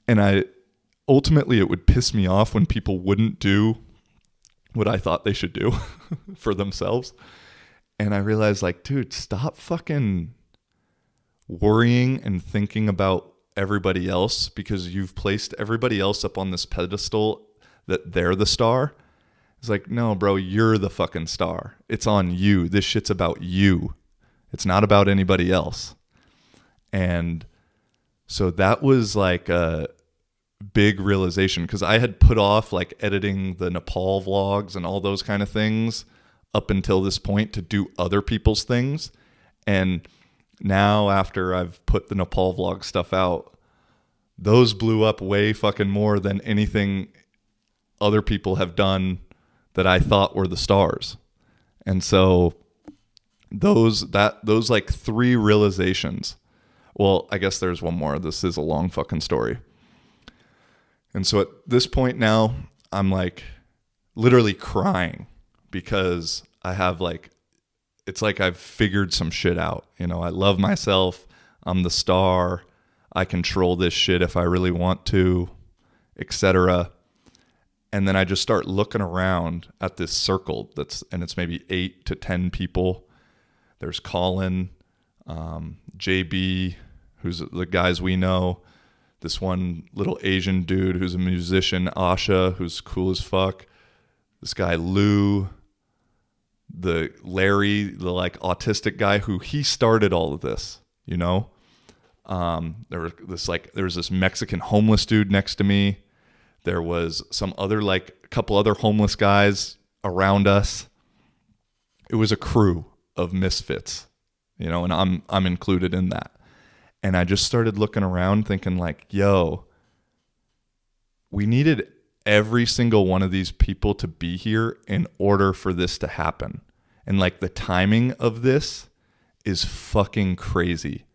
And ultimately it would piss me off when people wouldn't do what I thought they should do for themselves. And I realized like, dude, stop fucking worrying and thinking about everybody else because you've placed everybody else up on this pedestal that they're the star. It's like, no, bro, you're the fucking star. It's on you. This shit's about you. It's not about anybody else. And so that was like a big realization because I had put off like editing the Nepal vlogs and all those kind of things up until this point to do other people's things. And now after I've put the Nepal vlog stuff out, those blew up way fucking more than anything other people have done that I thought were the stars. And so those like three realizations. Well, I guess there's one more. This is a long fucking story. And so at this point now, I'm like literally crying because I have like, it's like I've figured some shit out. I love myself. I'm the star. I control this shit if I really want to, etc. And then I just start looking around at this circle and it's maybe 8 to 10 people. There's Colin, JB, who's the guys we know. This one little Asian dude who's a musician, Asha, who's cool as fuck. This guy, Lou, the Larry, the like autistic guy who he started all of this, There was this Mexican homeless dude next to me. There was some other, like a couple other homeless guys around us. It was a crew of misfits, and I'm included in that. And I just started looking around thinking like, yo, we needed every single one of these people to be here in order for this to happen. And like the timing of this is fucking crazy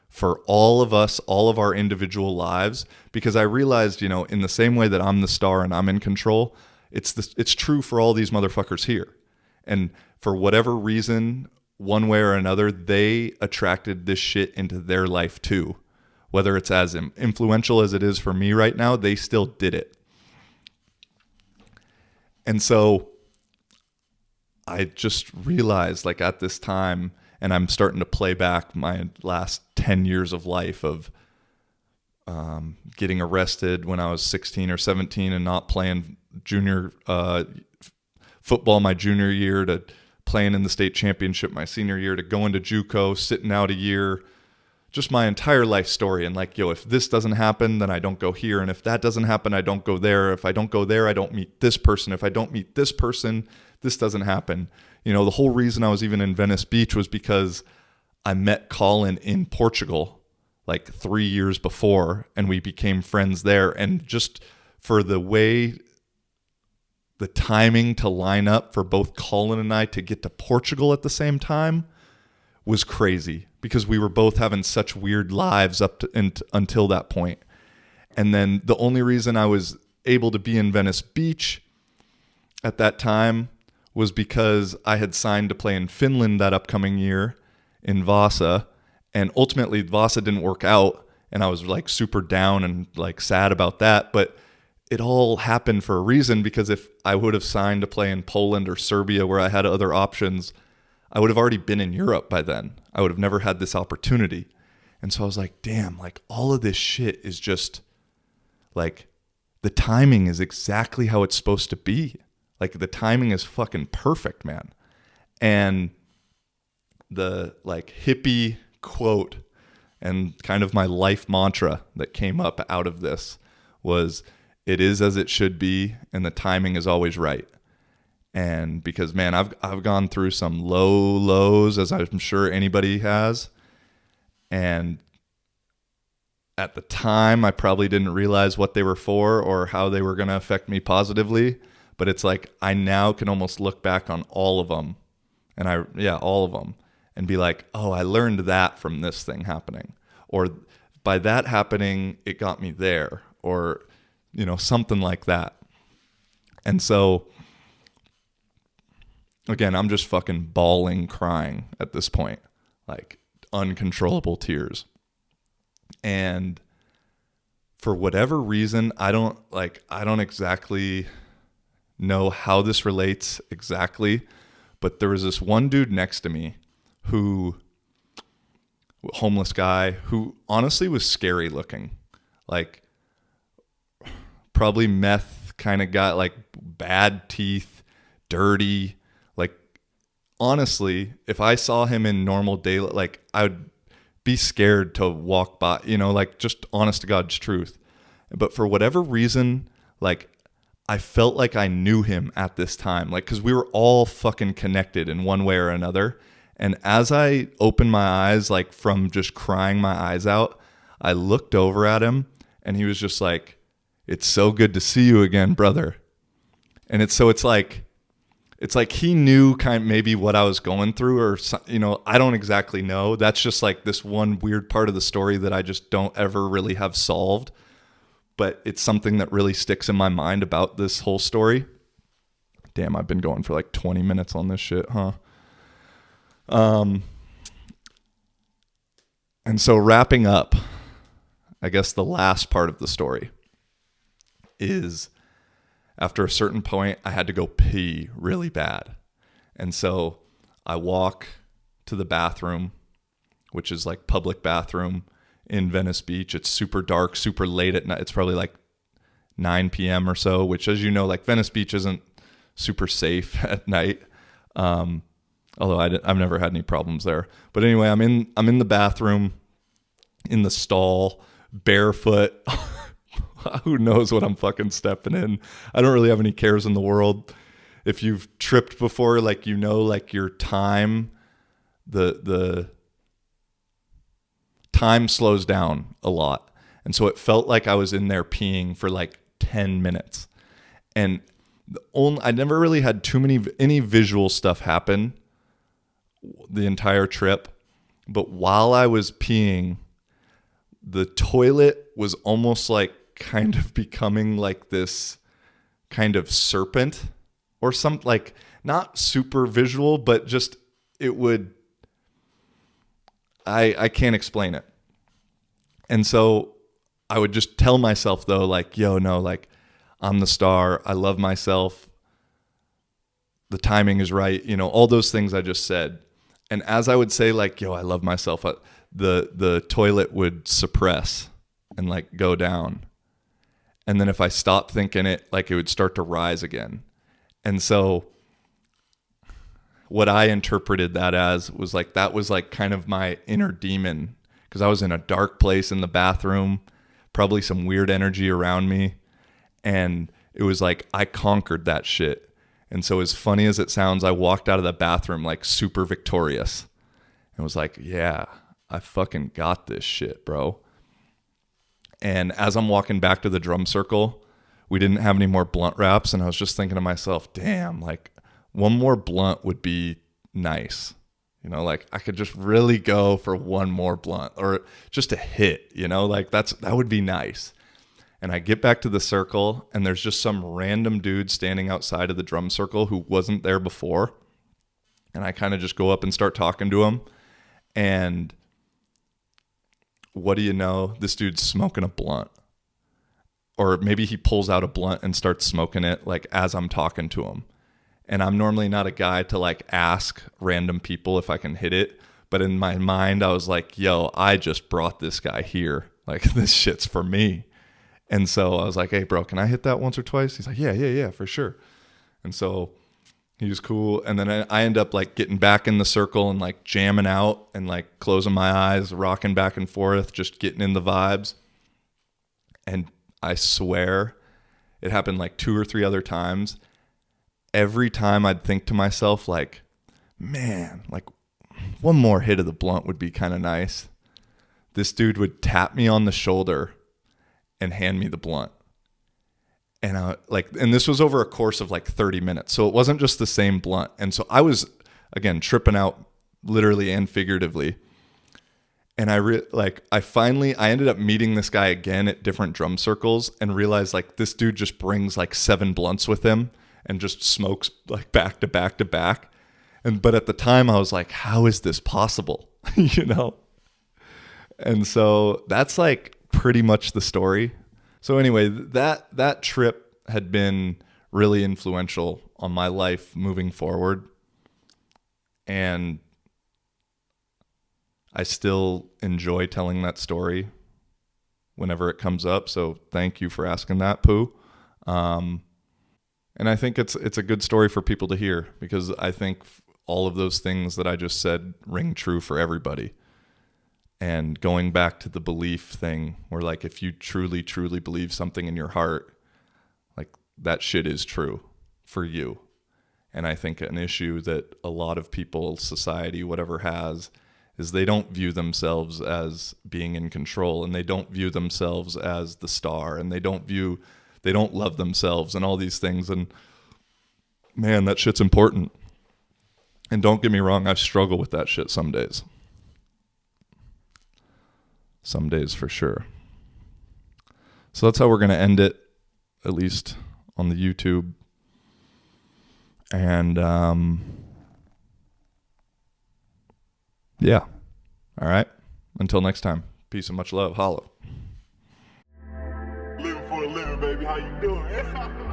for all of us, all of our individual lives, because I realized, in the same way that I'm the star and I'm in control, it's true for all these motherfuckers here. And for whatever reason, one way or another, they attracted this shit into their life too. Whether it's as influential as it is for me right now, they still did it. And so I just realized like at this time, and I'm starting to play back my last 10 years of life of getting arrested when I was 16 or 17 and not playing junior football my junior year, to playing in the state championship my senior year, to going to JUCO, sitting out a year, just my entire life story. And like, yo, if this doesn't happen, then I don't go here. And if that doesn't happen, I don't go there. If I don't go there, I don't meet this person. If I don't meet this person, this doesn't happen. You know, the whole reason I was even in Venice Beach was because I met Colin in Portugal like 3 years before, and we became friends there. And just for the way, the timing to line up for both Colin and I to get to Portugal at the same time was crazy, because we were both having such weird lives up to until that point. And then the only reason I was able to be in Venice Beach at that time was because I had signed to play in Finland that upcoming year in Vasa. And ultimately Vasa didn't work out, and I was like super down and like sad about that. But it all happened for a reason, because if I would have signed to play in Poland or Serbia, where I had other options, I would have already been in Europe by then. I would have never had this opportunity. And so I was like, damn, like all of this shit is just like, the timing is exactly how it's supposed to be. Like the timing is fucking perfect, man. And the like hippie quote and kind of my life mantra that came up out of this was, it is as it should be, and the timing is always right. And because, man, I've gone through some low lows, as I'm sure anybody has. And at the time, I probably didn't realize what they were for or how they were going to affect me positively. But it's like, I now can almost look back on all of them. And all of them. And be like, oh, I learned that from this thing happening. Or by that happening, it got me there. Or, you know, something like that. And so, again, I'm just fucking bawling, crying at this point, like uncontrollable tears. And for whatever reason, I don't exactly know how this relates exactly, but there was this one dude next to me homeless guy, who honestly was scary looking, like probably meth kind of guy, like bad teeth, dirty. Like, honestly, if I saw him in normal daylight, like I would be scared to walk by, you know, like just honest to God's truth. But for whatever reason, like I felt like I knew him at this time, like, cause we were all fucking connected in one way or another. And as I opened my eyes, like from just crying my eyes out, I looked over at him, and he was just like, "It's so good to see you again, brother." And it's like he knew kind of maybe what I was going through, or, you know, I don't exactly know. That's just like this one weird part of the story that I just don't ever really have solved. But it's something that really sticks in my mind about this whole story. Damn, I've been going for like 20 minutes on this shit, huh? And so wrapping up, I guess the last part of the story is, after a certain point, I had to go pee really bad. And so I walk to the bathroom, which is like public bathroom in Venice Beach. It's super dark, super late at night. It's probably like 9 p.m. or so, which, as you know, like Venice Beach isn't super safe at night. Although I've never had any problems there. But anyway, I'm in the bathroom, in the stall, barefoot. Who knows what I'm fucking stepping in? I don't really have any cares in the world. If you've tripped before, like, you know, like your time, the time slows down a lot. And so it felt like I was in there peeing for like 10 minutes. And I never really had any visual stuff happen the entire trip. But while I was peeing, the toilet was almost like kind of becoming like this kind of serpent or something, like not super visual, but just it would, I can't explain it. And so I would just tell myself though, like, yo, no, like I'm the star. I love myself. The timing is right. You know, all those things I just said. And as I would say, like, yo, I love myself, the toilet would suppress and like go down. And then if I stopped thinking it, like it would start to rise again. And so what I interpreted that as was like, that was like kind of my inner demon because I was in a dark place in the bathroom, probably some weird energy around me. And it was like I conquered that shit. And so as funny as it sounds, I walked out of the bathroom like super victorious. And was like, yeah, I fucking got this shit, bro. And as I'm walking back to the drum circle, we didn't have any more blunt wraps. And I was just thinking to myself, damn, like one more blunt would be nice. You know, like I could just really go for one more blunt or just a hit, you know, like that would be nice. And I get back to the circle and there's just some random dude standing outside of the drum circle who wasn't there before. And I kind of just go up and start talking to him. And what do you know? This dude's smoking a blunt. Or maybe he pulls out a blunt and starts smoking it like as I'm talking to him. And I'm normally not a guy to like ask random people if I can hit it. But in my mind, I was like, yo, I just brought this guy here. Like this shit's for me. And so I was like, hey, bro, can I hit that once or twice? He's like, yeah, for sure. And so he was cool. And then I end up like getting back in the circle and like jamming out and like closing my eyes, rocking back and forth, just getting in the vibes. And I swear it happened like 2 or 3 other times. Every time I'd think to myself like, man, like one more hit of the blunt would be kind of nice. This dude would tap me on the shoulder and hand me the blunt. And and this was over a course of like 30 minutes. So it wasn't just the same blunt. And so I was, again, tripping out literally and figuratively. And I ended up meeting this guy again at different drum circles and realized like this dude just brings like 7 blunts with him and just smokes like back to back to back. But at the time I was like, how is this possible? You know? And so that's like pretty much the story. So anyway, that trip had been really influential on my life moving forward. And I still enjoy telling that story whenever it comes up. So thank you for asking that, Pooh. And I think it's a good story for people to hear because I think all of those things that I just said ring true for everybody. And going back to the belief thing where like if you truly, truly believe something in your heart, like that shit is true for you. And I think an issue that a lot of people, society, whatever has, is they don't view themselves as being in control and they don't view themselves as the star and they don't love themselves and all these things. And man, that shit's important. And don't get me wrong, I struggle with that shit some days. Some days for sure. So that's how we're going to end it, at least on the YouTube. And yeah. All right. Until next time. Peace and much love. Holla. Living for a living, baby. How you doing?